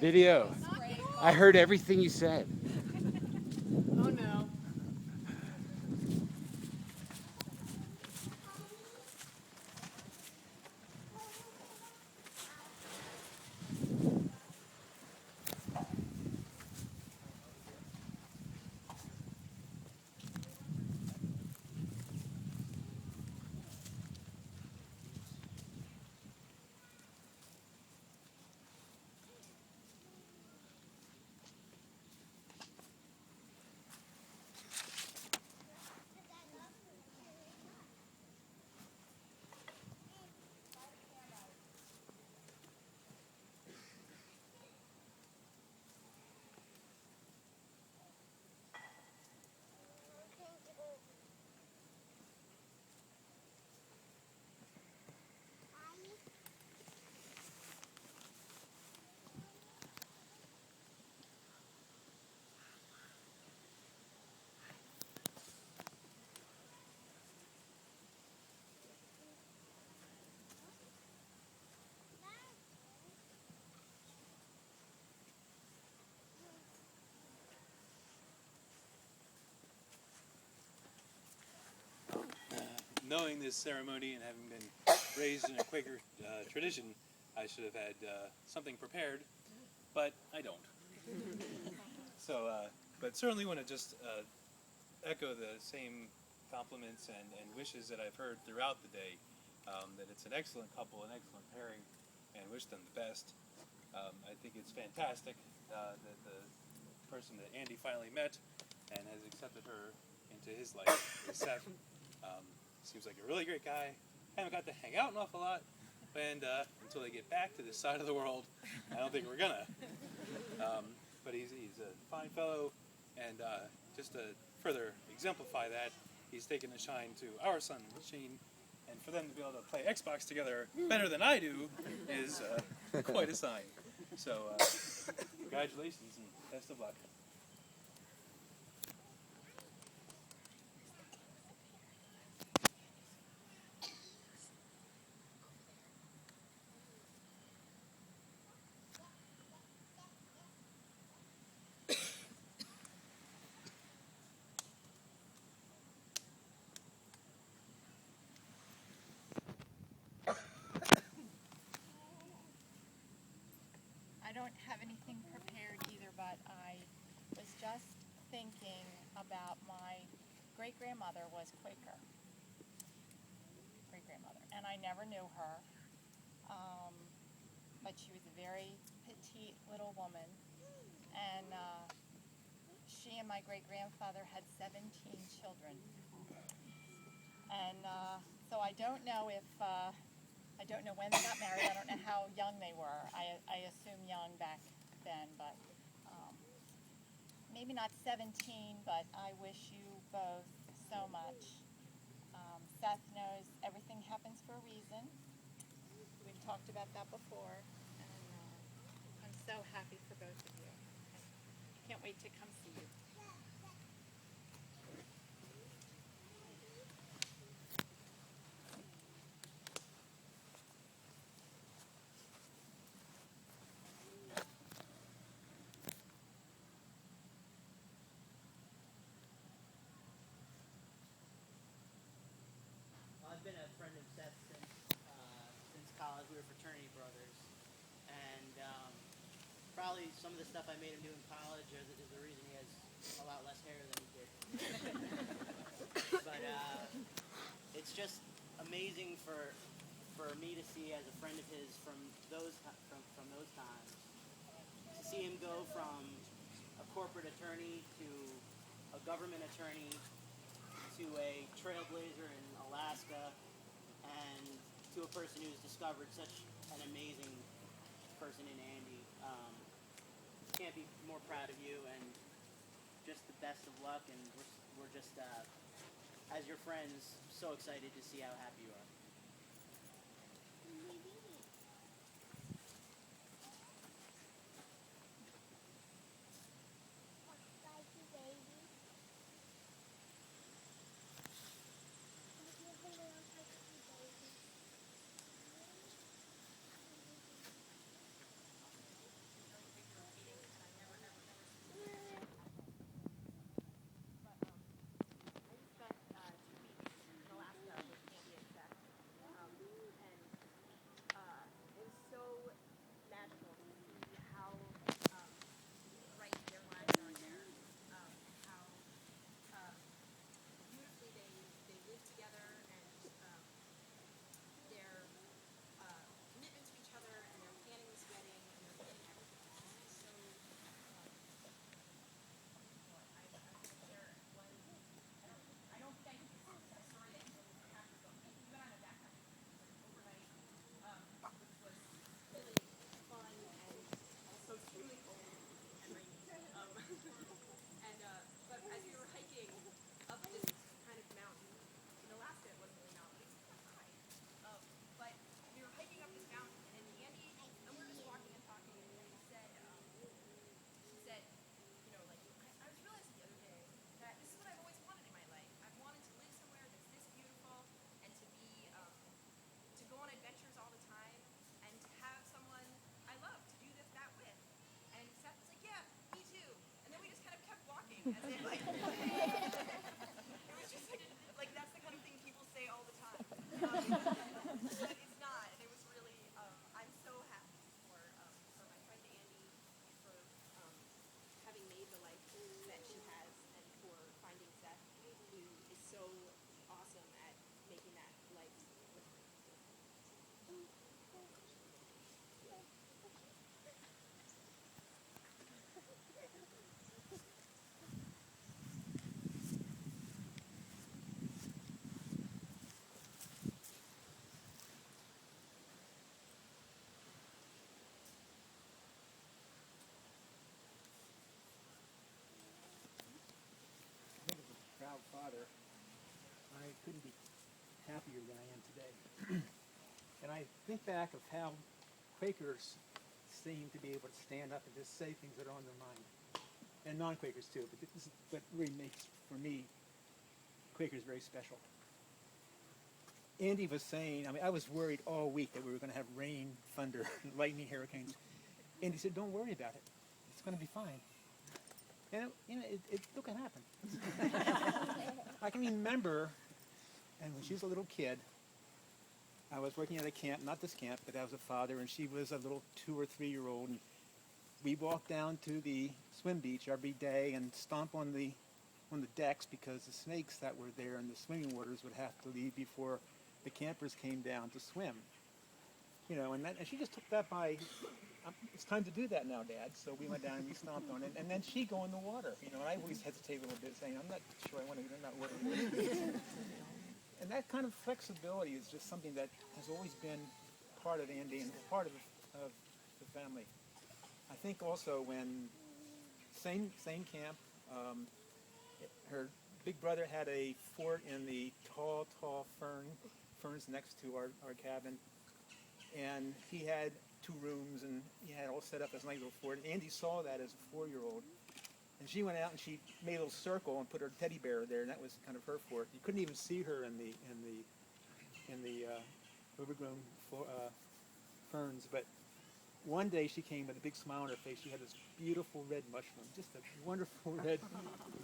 video. I heard everything you said. Oh no. Knowing this ceremony and having been raised in a Quaker tradition, I should have had something prepared, but I don't. So, but certainly want to just echo the same compliments and wishes that I've heard throughout the day, that it's an excellent couple, an excellent pairing, and wish them the best. I think it's fantastic that the person that Andy finally met and has accepted her into his life is Seth. Seems like a really great guy. Haven't got to hang out an awful lot, and until they get back to this side of the world, I don't think we're gonna. But he's a fine fellow, and just to further exemplify that, he's taken a shine to our son Shane, and for them to be able to play Xbox together better than I do is quite a sign. So congratulations and best of luck. I don't have anything prepared either, but I was just thinking about my great-grandmother was Quaker, great-grandmother, and I never knew her, but she was a very petite little woman, and she and my great-grandfather had 17 children, and so I don't know if I don't know when they got married. I don't know how young they were. I assume young back then, but maybe not 17, but I wish you both so much. Seth knows everything happens for a reason. We've talked about that before, and I'm so happy for both of you. I can't wait to come see you. I've been a friend of Seth since college. We were fraternity brothers, and probably some of the stuff I made him do in college is the reason he has a lot less hair than he did. But it's just amazing for me to see as a friend of his from those times, to see him go from a corporate attorney to a government attorney to a trailblazer in Alaska, and to a person who's discovered such an amazing person in Andy. Can't be more proud of you, and just the best of luck. And we're just, as your friends, so excited to see how happy you are. father, I couldn't be happier than I am today. And I think back of how Quakers seem to be able to stand up and just say things that are on their mind. And non-Quakers too, but this is what really makes, for me, Quakers very special. Andy was saying, I mean, I was worried all week that we were going to have rain, thunder, lightning, hurricanes. Andy said, don't worry about it. It's going to be fine. And it still can happen. I can remember, and when she was a little kid, I was working at a camp, not this camp, but I was a father, and she was a little 2 or 3 year old. And we walked down to the swim beach every day and stomp on the decks because the snakes that were there in the swimming waters would have to leave before the campers came down to swim. You know, and she just took that by, it's time to do that now, Dad. So we went down and we stomped on it, and then she'd go in the water. You know, and I always hesitate a little bit, saying, I'm not sure I want to get in that water. And that kind of flexibility is just something that has always been part of Andy and part of the family. I think also when, same camp, her big brother had a fort in the tall ferns next to our cabin. And he had 2 rooms and he had all set up as a nice little fort. And Andy saw that as a 4-year-old. And she went out and she made a little circle and put her teddy bear there, and that was kind of her fort. You couldn't even see her in the overgrown ferns. But one day she came with a big smile on her face. She had this beautiful red mushroom, just a wonderful red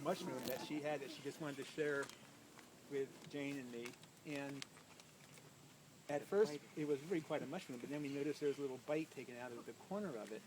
mushroom that she had that she just wanted to share with Jane and me. And at first it was really quite a mushroom, but then we noticed there was a little bite taken out of the corner of it.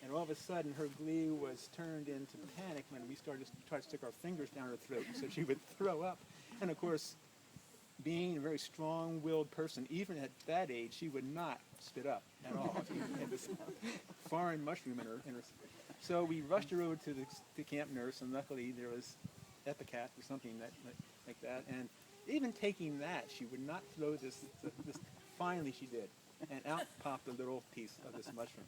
And all of a sudden, her glee was turned into panic when we started to try to stick our fingers down her throat, so she would throw up. And of course, being a very strong-willed person, even at that age, she would not spit up at all. She had this foreign mushroom in her. So we rushed her over to the camp nurse, and luckily there was Epicat or something like that. And even taking that, she would not throw this. Finally, she did, and out popped a little piece of this mushroom.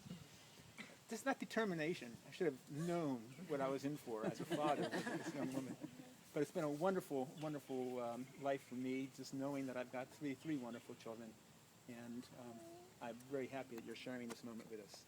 Just that determination. I should have known what I was in for as a father with this young woman. But it's been a wonderful, wonderful life for me, just knowing that I've got three wonderful children. And I'm very happy that you're sharing this moment with us.